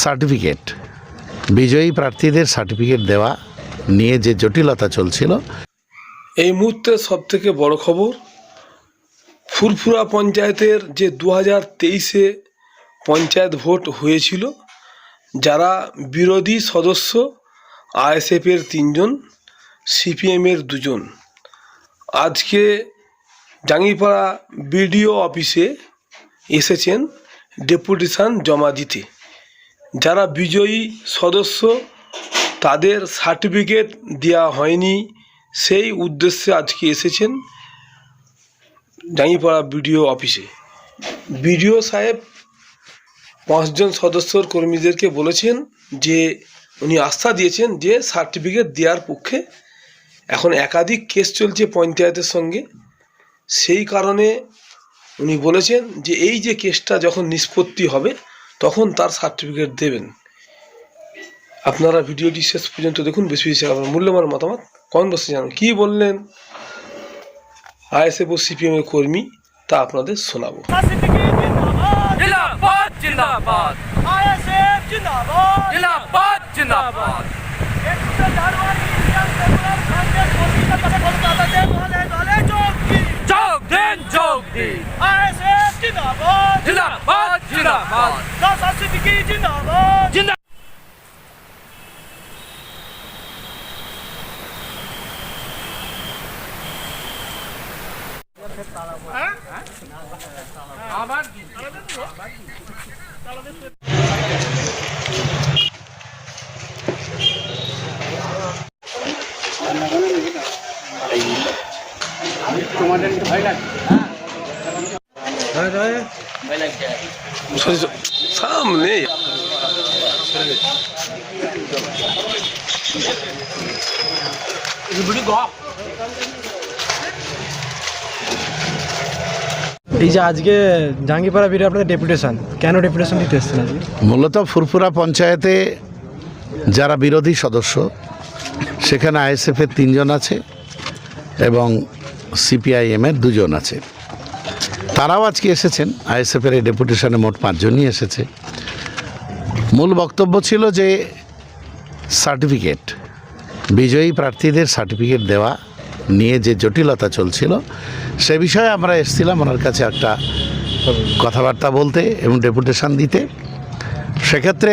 Certificate, বিজয়ী প্রার্থীদের certificate দেওয়া নিয়ে যে জটিলতা চলছিল, এই মুহূর্তে সবথেকে বড় খবর, ফুরফুরা পঞ্চায়েতের যে 2023-এ পঞ্চায়েত ভোট হয়েছিল, যারা বিরোধী সদস্য আইএসএফের 3 জন, সিপিএমের 2 জন, আজকে জাঙ্গিপাড়া বিডিও অফিসে এসেছেন ডেপুটেশন জমা দিতে। যারা বিজয়ী সদস্য তাদের সার্টিফিকেট দেওয়া হয়নি, সেই উদ্দেশ্যে আজকে এসেছেন জাঙ্গিপাড়া বিডিও অফিসে। বিডিও সাহেব 5 জন সদস্যর কর্মীদেরকে বলেছেন যে উনি আস্থা দিয়েছেন যে সার্টিফিকেট দেওয়ার পক্ষে। এখন একাধিক কেস চলছে পঞ্চায়েতের সঙ্গে, সেই কারণে উনি বলেছেন যে এই যে কেসটা যখন নিষ্পত্তি হবে তখন তার সার্টিফিকেট দেবেন। আপনারা ভিডিওটি শেষ পর্যন্ত দেখুন, বেশি বেশি আপনার মূল্যবান মতামত কমেন্ট বক্সে জানান। কী বললেন আইএসএফ ও সিপিএমের কর্মী তা আপনাদের শোনাবো। जिंदाबाद जिंदाबाद आईएसएफ जिंदाबाद जिंदाबाद जिंदाबाद जोग दिन आईएसएफ जिंदाबाद जिंदाबाद जिंदाबाद जिंदाबाद जिंदाबाद। সামনে এই যে আজকে জাঙ্গিপাড়া বিডিও আপনাদের ডেপুটেশন, কেন ডেপুটেশন দিতে এসেছেন আজকে? মূলত ফুরফুরা পঞ্চায়েতে যারা বিরোধী সদস্য, সেখানে আইএসএফের 3 জন আছে এবং সিপিআইএমের 2 জন আছে। তারাও আজকে এসেছেন। আইএসএফের এই ডেপুটেশনে মোট 5 জনই এসেছে। মূল বক্তব্য ছিল যে সার্টিফিকেট, বিজয়ী প্রার্থীদের সার্টিফিকেট দেওয়া নিয়ে যে জটিলতা চলছিল, সে বিষয়ে আমরা এসেছিলাম ওনার কাছে একটা কথাবার্তা বলতে এবং ডেপুটেশন দিতে। সেক্ষেত্রে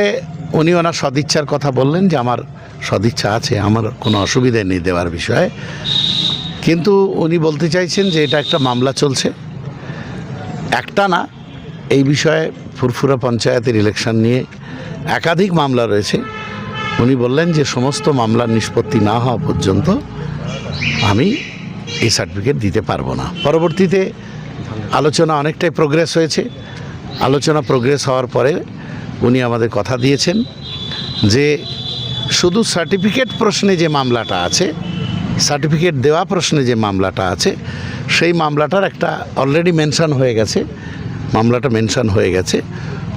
উনি ওনার সদিচ্ছার কথা বললেন যে আমার সদিচ্ছা আছে, আমার কোনো অসুবিধে নেই দেওয়ার বিষয়ে। কিন্তু উনি বলতে চাইছেন যে এটা একটা মামলা চলছে, একটা না, এই বিষয়ে ফুরফুরা পঞ্চায়েতের ইলেকশন নিয়ে একাধিক মামলা রয়েছে। উনি বললেন যে সমস্ত মামলার নিষ্পত্তি না হওয়া পর্যন্ত আমি এই সার্টিফিকেট দিতে পারবো না। পরবর্তীতে আলোচনা অনেকটাই প্রোগ্রেস হয়েছে। আলোচনা প্রোগ্রেস হওয়ার পরে উনি আমাদের কথা দিয়েছেন যে শুধু সার্টিফিকেট প্রশ্নে যে মামলাটা আছে, সার্টিফিকেট দেওয়া প্রশ্নে যে মামলাটা আছে, সেই মামলাটার একটা অলরেডি মেনশন হয়ে গেছে, মামলাটা মেনশন হয়ে গেছে।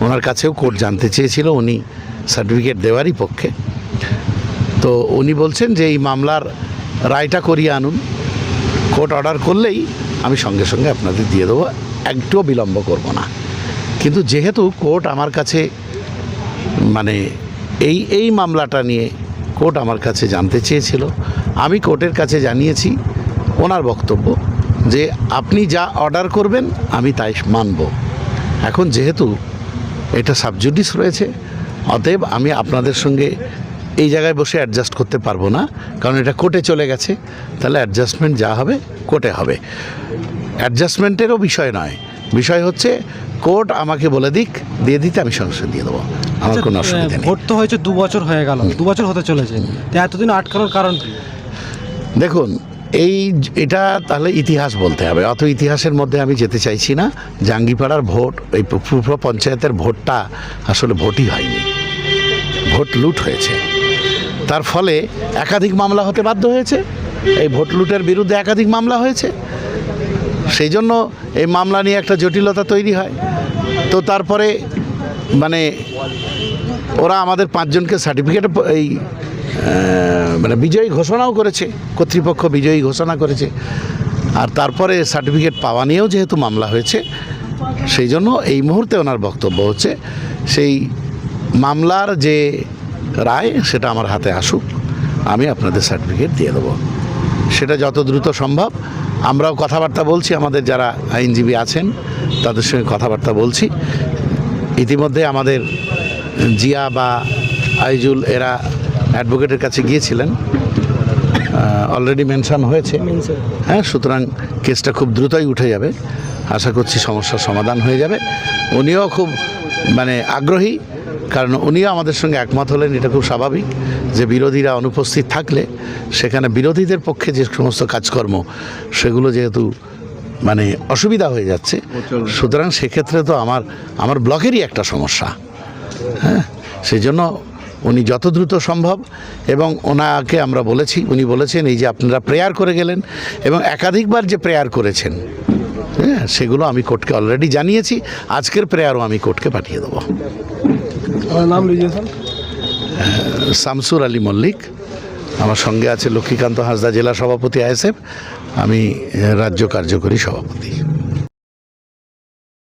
ওনার কাছেও কোর্ট জানতে চেয়েছিল, উনি সার্টিফিকেট দেওয়ারই পক্ষে। তো উনি বলছেন যে এই মামলার রায়টা করিয়ে আনুন, কোর্ট অর্ডার করলেই আমি সঙ্গে সঙ্গে আপনাদের দিয়ে দেবো, একটুও বিলম্ব করব না। কিন্তু যেহেতু কোর্ট আমার কাছে মানে এই মামলাটা নিয়ে কোর্ট আমার কাছে জানতে চেয়েছিল, আমি কোর্টের কাছে জানিয়েছি ওনার বক্তব্য যে আপনি যা অর্ডার করবেন আমি তাই মানব। এখন যেহেতু এটা সাবজুডিস রয়েছে, অতএব আমি আপনাদের সঙ্গে এই জায়গায় বসে অ্যাডজাস্ট করতে পারবো না, কারণ এটা কোর্টে চলে গেছে। তাহলে অ্যাডজাস্টমেন্ট যা হবে কোর্টে হবে। অ্যাডজাস্টমেন্টেরও বিষয় নয়, বিষয় হচ্ছে কোর্ট আমাকে বলে দিক, দিয়ে দিতে আমি সঙ্গে সঙ্গে দিয়ে দেবো, আমার কোনো অসুবিধা নেই। ভোট তো হয়েছে 2 বছর হয়ে গেল, 2 বছর হতে চলেছে, তো এতদিন আটকানোর কারণ কি? দেখুন, এটা তাহলে ইতিহাস বলতে হবে, অত ইতিহাসের মধ্যে আমি যেতে চাইছি না। জাঙ্গিপাড়ার ভোট, এই ফুরফুরা পঞ্চায়েতের ভোটটা আসলে ভোটই হয়নি, ভোট লুট হয়েছে। তার ফলে একাধিক মামলা হতে বাধ্য হয়েছে। এই ভোট লুটের বিরুদ্ধে একাধিক মামলা হয়েছে, সেই জন্য এই মামলা নিয়ে একটা জটিলতা তৈরি হয়। তো তারপরে মানে ওরা আমাদের 5 জনকে সার্টিফিকেট এই মানে বিজয়ী ঘোষণাও করেছে, কর্তৃপক্ষ বিজয়ী ঘোষণা করেছে। আর তারপরে সার্টিফিকেট পাওয়া নিয়েও যেহেতু মামলা হয়েছে, সেই জন্য এই মুহূর্তে ওনার বক্তব্য হচ্ছে সেই মামলার যে রায় সেটা আমার হাতে আসুক, আমি আপনাদের সার্টিফিকেট দিয়ে দেবো। সেটা যত দ্রুত সম্ভব। আমরাও কথাবার্তা বলছি, আমাদের যারা আইনজীবী আছেন তাদের সঙ্গে কথাবার্তা বলছি। ইতিমধ্যে আমাদের জিয়া বা আইজুল এরা অ্যাডভোকেটের কাছে গিয়েছিলেন, অলরেডি মেনশন হয়েছে। হ্যাঁ, সুতরাং কেসটা খুব দ্রুতই উঠে যাবে। আশা করছি সমস্যার সমাধান হয়ে যাবে। উনিও খুব আগ্রহী, কারণ উনিও আমাদের সঙ্গে একমত হলেন। এটা খুব স্বাভাবিক যে বিরোধীরা অনুপস্থিত থাকলে সেখানে বিরোধীদের পক্ষে যে সমস্ত কাজকর্ম সেগুলো যেহেতু অসুবিধা হয়ে যাচ্ছে, সুতরাং সেক্ষেত্রে তো আমার ব্লকেরই একটা সমস্যা। হ্যাঁ, সেই জন্য উনি যত দ্রুত সম্ভব, এবং ওনাকে আমরা বলেছি, উনি বলেছেন এই যে আপনারা প্রেয়ার করে গেলেন এবং একাধিকবার যে প্রেয়ার করেছেন, হ্যাঁ, সেগুলো আমি কোর্টকে অলরেডি জানিয়েছি। আজকের প্রেয়ারও আমি কোর্টকে পাঠিয়ে দেবো। আমার নাম লিখেছেন শামসুর আলী মল্লিক, আমার সঙ্গে আছে লক্ষ্মীকান্ত হাঁসদা, জেলা সভাপতি আইএসএফ, আমি রাজ্য কার্যকরী সভাপতি।